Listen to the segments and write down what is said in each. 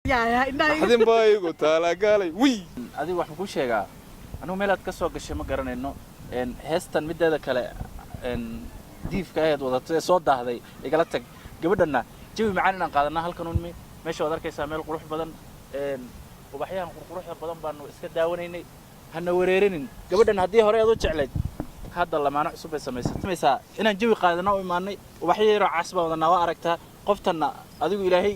يا naxdin baa igu talagalay wi adigu wax ku sheegaa anu meelaad ka soo gashay ma garanayno heestan mideeda kale diifka aad wadato soo daahday igala tag gabadhana jawi macaan inaan qaadanaa halkan unmi meesha wad arkaysaa meel qurux badan ubaxyaan quruxda badan baan iska daawanaynay hana wareerinin gabadhan hadii hore aad u jeclayd hadda lamaana cusub ay samaysatay inaan jawi qaadano u imaanay ubaxyo yar casba wadana waa aragtaa qoftana adigu ilaahay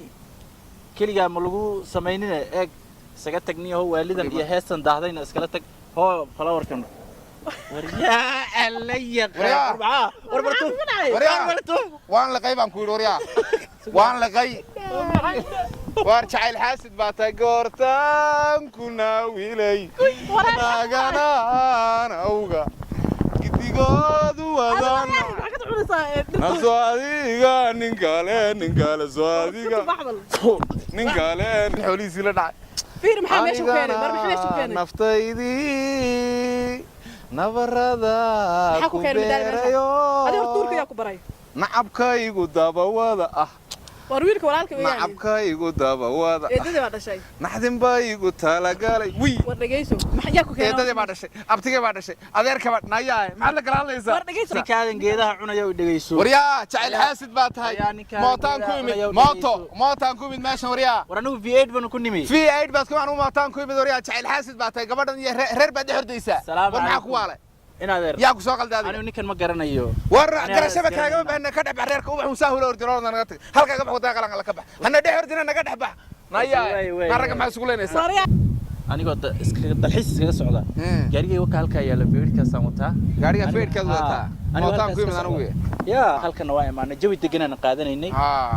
kaliya ma lagu sameeynin eeg isaga tagniyo waalidan iyo heestan daahdayna iskala tag hoo flowerkan waryaa alaya warbartu waan la qaybaan ku yiri waan la qay war jacayl xaasid baa tahay goortaan kuna wiilay naganaan awga gidigoodu wadaan nasoo adiga nin kale soo adiga nin kale xoolihiisii la dhacay fiir maxaa meesha ku keenay bar maxaa meesha ku keenay naftaydii nabarada ku beerayo adiga tuurka yaa ku baray nacabkaygu dabawada war wiilka walaalka weeyaan nacabkaygu dabawada eedada baa dhashay naxdin baa igu talagalay wi war dhageyso maxaa ku keenay eedada baa dhashay abtiga baa dhashay adeerka baa nayaa maxaa la kala hadlaysaa war dhageyso kaadan geedaha cunaya u dhageyso waryaa jacayl xaasid baa tahay mootaan ku imid mootaan ku imid meeshan waryaa war anigu V8 baan ku nimay V8 baad ku anu mootaan ku imid waryaa jacayl xaasid baa tahay gabadhan iyo reer baad xordaysaa war maxaa ku waalay inaadeer yaa ku soo qaldaaday anigu ninkan ma garanayo war garashaba kaaga baan ka dhax reerka ubax musaahul ordinoodna naga tag halka ka baxdo qalan la ka bax hana dhex ordina naga dhex bax nayaa naraga ma isku leenaysaa anigoo dalxiis iskaga socda gaarigay waka halka yaala beerkaas aan wataa gaariga beerkaas wataa mootaan ku imid anigu yaa halkan waa imaanay jawi deganaan qaadanaynay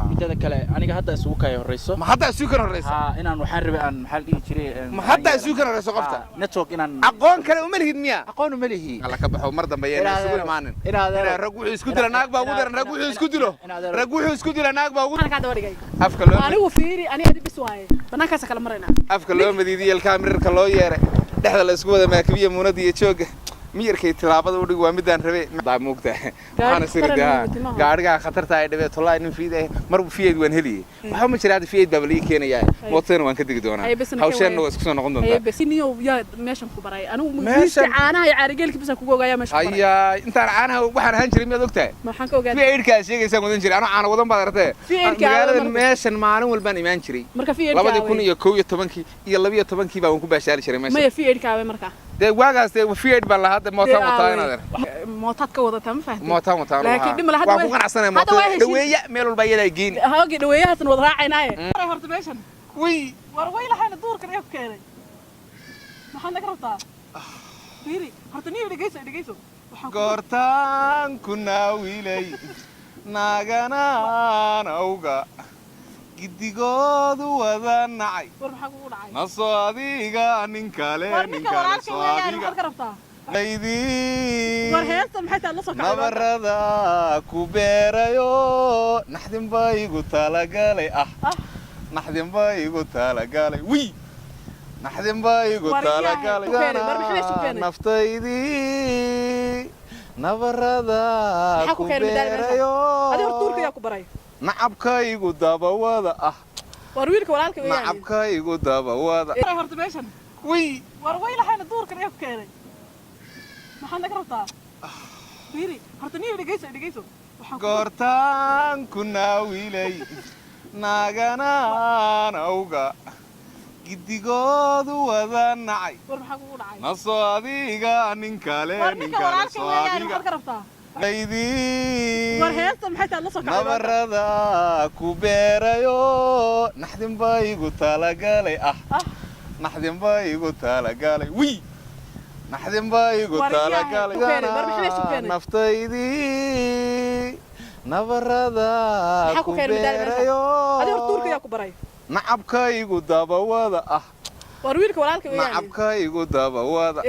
midada kale aniga hadda isugu kay horeyso ma hadda isugu kan horeyso inaan waxaan rabay aan maxal dhigi jiray ma hadda isugu kan horeyso qofta network inaan aqoon kale uma lihid miya aqoon uma lihi alla ka baxo mar dambe yeena isugu imaanin rag wuxuu isku dila naag baa ugu daran rag wuxuu isku dilo rag wuxuu isku dila naag baa ugu ka daba dhigay afka loo anigu fiiri aniga bis waaye banaankaas kala marayna afka loo madiidiyay kaamirka loo yeeray dhexda la isku wada maakibiya muunada iyo jooga miyirkay tilaabada u dhig waa midaan rabay daa muugta waxaan sirdaa gaariga khatarta ay dhibay tolay nin fiiday mar fiid waan heliyay waxa ma jiraad fiid baa lii keenaya mootan waan ka digi doonaa hawshan waa isku soo noqon doontaa bsiniyo yaa meeshan ku baray anigu meesha caanaha iyo caarigeelka bisan kugu ogaaya meesha ayaa intaan caanaha waxaan ahaan jiray miyaad ogtahay maxaan ka ogaay fiidka sheegaysan wadan jiray anu caana wadan baad artay magaalada meeshan maalin walbaan imaan jiray marka fiidka 2012 iyo 2012 baan ku baashaari jiray meesha ma fiidka marka de waagaas de fiid baa la hadda mootaan wataa inaad mootaad ka wadataa ma fahantin mootaan wataa laakiin dhimala hadda waa ku qanacsanay mootaan dhaweeya meel walba iyada geyn hoogi dhaweeyahaasna wada raacaynaaye horta meeshan wi war way lahayn duurkan ay ku keenay maxaan naga rabtaa fiiri horta niyo dhageyso goortaan kuna wiilay naganaan awga gidigoodu wada nacay war maxaa kugu dhacay nasoo adiga nin kale soo adiga laydii war heesta maxay tahay la soo kacay nabarada ku beerayo naxdin baa igu talagalay naxdin baa igu talagalay wi naxdin baa igu talagalay naftaydii nabarada ku beerayo adiga tuurka yaa ku baray nacabkaygu dabawada war wiilka walaalka weeyaan nacabkaygu dabawada horta meeshan wi war way lahayn duurkan ay ku keenay maxaan naga rabtaa fiiri horta niyo dhageyso goortaan kuna wiilay naganaan awga gidigoodu wada nacay war maxaa kugu dhacay nasoo adiga nin kale soo adiga ka rabtaa laydii war heesta maxay tahay la soo kacay nabarada ku beerayo naxdin baa igu talagalay naxdin baa igu talagalay wi naxdin baa igu talagalay naftaydii nabarada ku beerayo adiga tuurka yaa ku baray nacabkaygu dabawada war wiilka walaalka weeyaan nacabkaygu dabawada